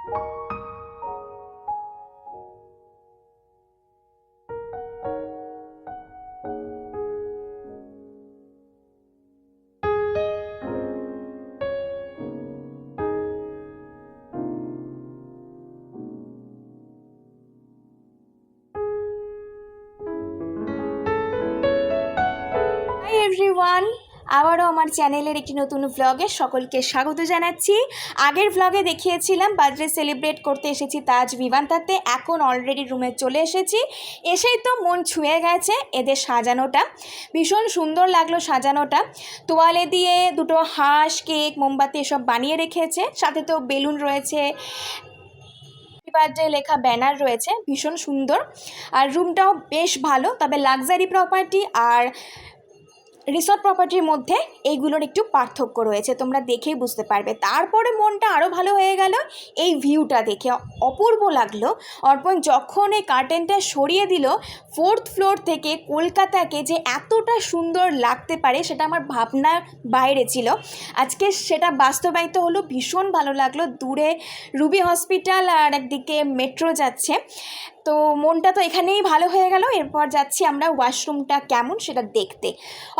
Hi everyone, আবারও আমার চ্যানেলের একটি নতুন ভ্লগে সকলকে স্বাগত জানাচ্ছি। আগের ভ্লগে দেখিয়েছিলাম বার্থডে সেলিব্রেট করতে এসেছি তাজ ভিভান্তাতে। এখন অলরেডি রুমে চলে এসেছি। এসেই তো মন ছুঁয়ে গেছে এদের সাজানোটা, ভীষণ সুন্দর লাগলো সাজানোটা। তোয়ালে দিয়ে দুটো হাঁস, কেক, মোমবাতি এসব বানিয়ে রেখেছে, সাথে তো বেলুন রয়েছে, বার্থডে লেখা ব্যানার রয়েছে, ভীষণ সুন্দর। আর রুমটাও বেশ ভালো, তবে লাক্সারি প্রপার্টি আর রিসর্ট প্রপার্টির মধ্যে এইগুলোর একটু পার্থক্য রয়েছে, তোমরা দেখেই বুঝতে পারবে। তারপরে মনটা আরও ভালো হয়ে গেল এই ভিউটা দেখে, অপূর্ব লাগলো। অর্পণ যখন এই কার্টেনটা সরিয়ে দিল, 4th ফ্লোর থেকে কলকাতাকে যে এতটা সুন্দর লাগতে পারে সেটা আমার ভাবনার বাইরে ছিল। আজকে সেটা বাস্তবায়িত হলো, ভীষণ ভালো লাগলো। দূরে রুবি হসপিটাল আর একদিকে মেট্রো যাচ্ছে, তো মনটা তো এখানেই ভালো হয়ে গেল। এরপর যাচ্ছি আমরা ওয়াশরুমটা কেমন সেটা দেখতে।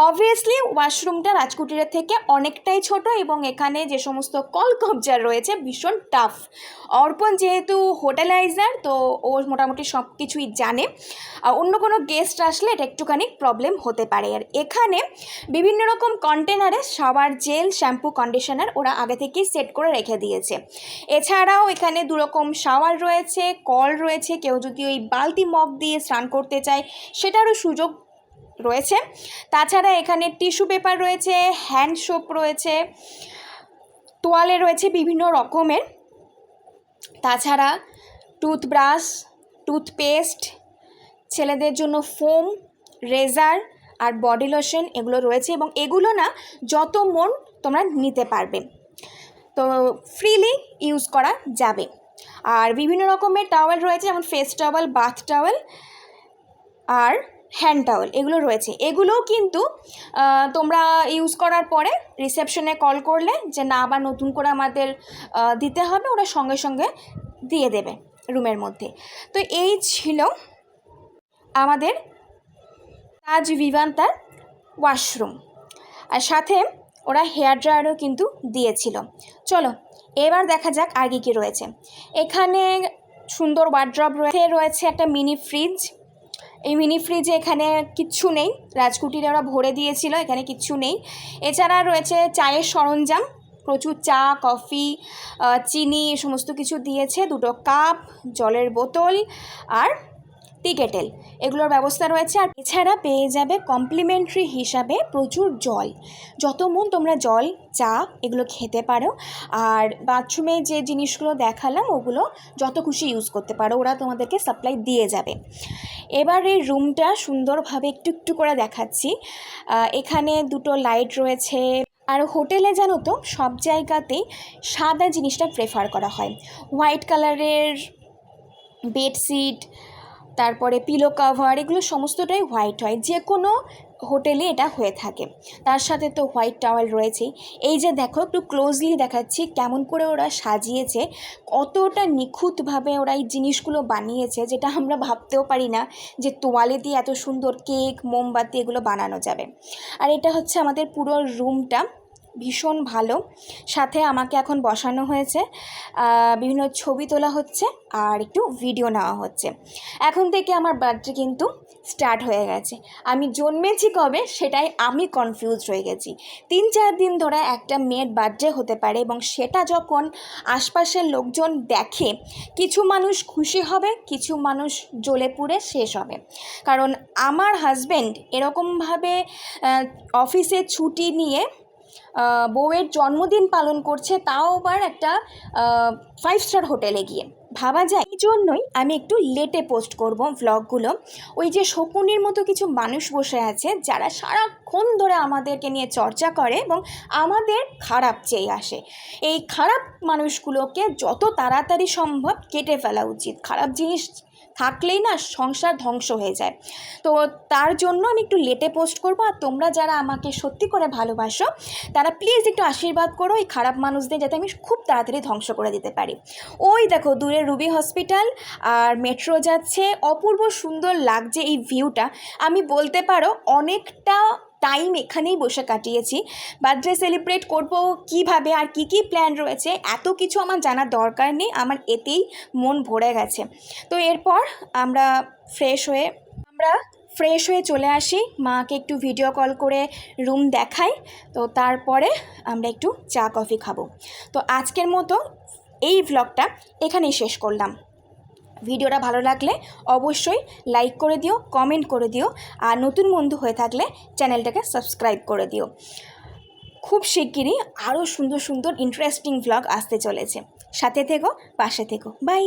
অবভিয়াসলি ওয়াশরুমটা রাজকুটিরের থেকে অনেকটাই ছোট, এবং এখানে যে সমস্ত কলকবজা রয়েছে ভীষণ টাফ। অর্পণ যেহেতু হোটেলাইজার, তো ও মোটামুটি সব কিছুই জানে। অন্য কোনো গেস্ট আসলে এটা একটুখানি প্রবলেম হতে পারে। আর এখানে বিভিন্ন রকম কন্টেনারে শাওয়ার জেল, শ্যাম্পু, কন্ডিশনার ওরা আগে থেকেই সেট করে রেখে দিয়েছে। এছাড়াও এখানে দুরকম শাওয়ার রয়েছে, কল রয়েছে, কেউ যদি ওই বালতি মগ দিয়ে স্নান করতে চায় সেটারও সুযোগ রয়েছে। তাছাড়া এখানে টিস্যু পেপার রয়েছে, হ্যান্ড সোপ রয়েছে, তোয়ালে রয়েছে বিভিন্ন রকমের। তাছাড়া টুথব্রাশ, টুথপেস্ট, ছেলেদের জন্য ফোম, রেজার আর বডি লোশন এগুলো রয়েছে, এবং এগুলো না যত মন তোমরা নিতে পারবে, তো ফ্রিলি ইউজ করা যাবে। আর বিভিন্ন রকমের টাওয়েল রয়েছে, যেমন ফেস টাওয়েল, বাথ টাওয়েল আর হ্যান্ড টাওয়েল, এগুলো রয়েছে। এগুলোও কিন্তু তোমরা ইউজ করার পরে রিসেপশনে কল করলে যে না আবার নতুন করে আমাদের দিতে হবে, ওরা সঙ্গে সঙ্গে দিয়ে দেবে রুমের মধ্যে। তো এই ছিল আমাদের তাজ ভিভান্তার ওয়াশরুম, আর সাথে ওরা হেয়ার ড্রায়ারও কিন্তু দিয়েছিল। চলো এবার দেখা যাক আর কী রয়েছে। এখানে সুন্দর ওয়ার্ড্রব রয়েছে একটা মিনি ফ্রিজ। এই মিনি ফ্রিজে এখানে কিচ্ছু নেই, রাজকুটিরে ওরা ভরে দিয়েছিল, এখানে কিচ্ছু নেই। এছাড়া রয়েছে চায়ের সরঞ্জাম, প্রচুর চা, কফি, চিনি এ সমস্ত কিছু দিয়েছে, দুটো কাপ, জলের বোতল আর টি কেটেল, এগুলোর ব্যবস্থা রয়েছে। আর এছাড়া পেয়ে যাবে কমপ্লিমেন্টারি হিসাবে প্রচুর জল, যত মন তোমরা জল, চা এগুলো খেতে পারো। আর বাথরুমে যে জিনিসগুলো দেখালাম ওগুলো যত খুশি ইউজ করতে পারো, ওরা তোমাদেরকে সাপ্লাই দিয়ে যাবে। এবার এই রুমটা সুন্দরভাবে একটু একটু করে দেখাচ্ছি। এখানে দুটো লাইট রয়েছে। আর হোটেলে জানো তো সব জায়গাতেই সাদা জিনিসটা প্রেফার করা হয়। হোয়াইট কালারের বেডশিট, তারপরে পিলো কাভার, এগুলো সমস্তটাই হোয়াইট হয়, যে কোনো হোটেলে এটা হয়ে থাকে। তার সাথে তো হোয়াইট টাওয়েল রয়েছেই। এই যে দেখো, একটু ক্লোজলি দেখাচ্ছি কেমন করে ওরা সাজিয়েছে, কতটা নিখুঁতভাবে ওরা এই জিনিসগুলো বানিয়েছে, যেটা আমরা ভাবতেও পারি না যে তোয়ালে দিয়ে এত সুন্দর কেক, মোমবাতি এগুলো বানানো যাবে। আর এটা হচ্ছে আমাদের পুরো রুমটা, ভীষণ ভালো। সাথে আমাকে এখন বসানো হয়েছে, বিভিন্ন ছবি তোলা হচ্ছে আর একটু ভিডিও নেওয়া হচ্ছে। এখন থেকে আমার বার্থডে কিন্তু স্টার্ট হয়ে গেছে। আমি জন্মেছি কবে সেটাই আমি কনফিউজ হয়ে গেছি। 3-4 দিন ধরে একটা মেয়ের বার্থডে হতে পারে, এবং সেটা যখন আশপাশের লোকজন দেখে, কিছু মানুষ খুশি হবে, কিছু মানুষ জ্বলে পুড়ে শেষ হবে। কারণ আমার হাজব্যান্ড এরকমভাবে অফিসে ছুটি নিয়ে বউয়ের জন্মদিন পালন করছে, তাও আবার একটা 5 স্টার হোটেলে গিয়ে, ভাবা যায়। এই জন্যই আমি একটু লেটে পোস্ট করব ভ্লগগুলো। ওই যে শকুনির মতো কিছু মানুষ বসে আছে যারা সারাক্ষণ ধরে আমাদেরকে নিয়ে চর্চা করে এবং আমাদের খারাপ চেয়ে আসে। এই খারাপ মানুষগুলোকে যত তাড়াতাড়ি সম্ভব কেটে ফেলা উচিত। খারাপ জিনিস থাকলেই না সংসার ধ্বংস হয়ে যায়। তো তার জন্য আমি একটু লেটে পোস্ট করব। আর তোমরা যারা আমাকে সত্যি করে ভালোবাসো তারা প্লিজ একটু আশীর্বাদ করো এই খারাপ মানুষদের, যাতে আমি খুব তাড়াতাড়ি ধ্বংস করে দিতে পারি। ওই দেখো দূরে রুবি হসপিটাল আর মেট্রো যাচ্ছে, অপূর্ব সুন্দর লাগছে এই ভিউটা। আমি বলতে পারো অনেকটা টাইম এখানেই বসে কাটিয়েছি। বার্থডে সেলিব্রেট করব কিভাবে আর কি কি প্ল্যান রয়েছে এত কিছু আমার জানার দরকার নেই, আমার এতেই মন ভরে গেছে। তো এরপর আমরা ফ্রেশ হয়ে চলে আসি, মাকে একটু ভিডিও কল করে রুম দেখাই। তো তারপরে আমরা একটু চা কফি খাবো। তো আজকের মতো এই ভ্লগটা এখানেই শেষ করলাম। ভিডিওটা ভালো লাগলে অবশ্যই লাইক করে দিও, কমেন্ট করে দিও, আর নতুন বন্ধু হয়ে থাকলে চ্যানেলটাকে সাবস্ক্রাইব করে দিও। খুব শিগগিরই আরও সুন্দর সুন্দর ইন্টারেস্টিং ভ্লগ আসতে চলেছে। সাথে থেকো, পাশে থেকো। বাই।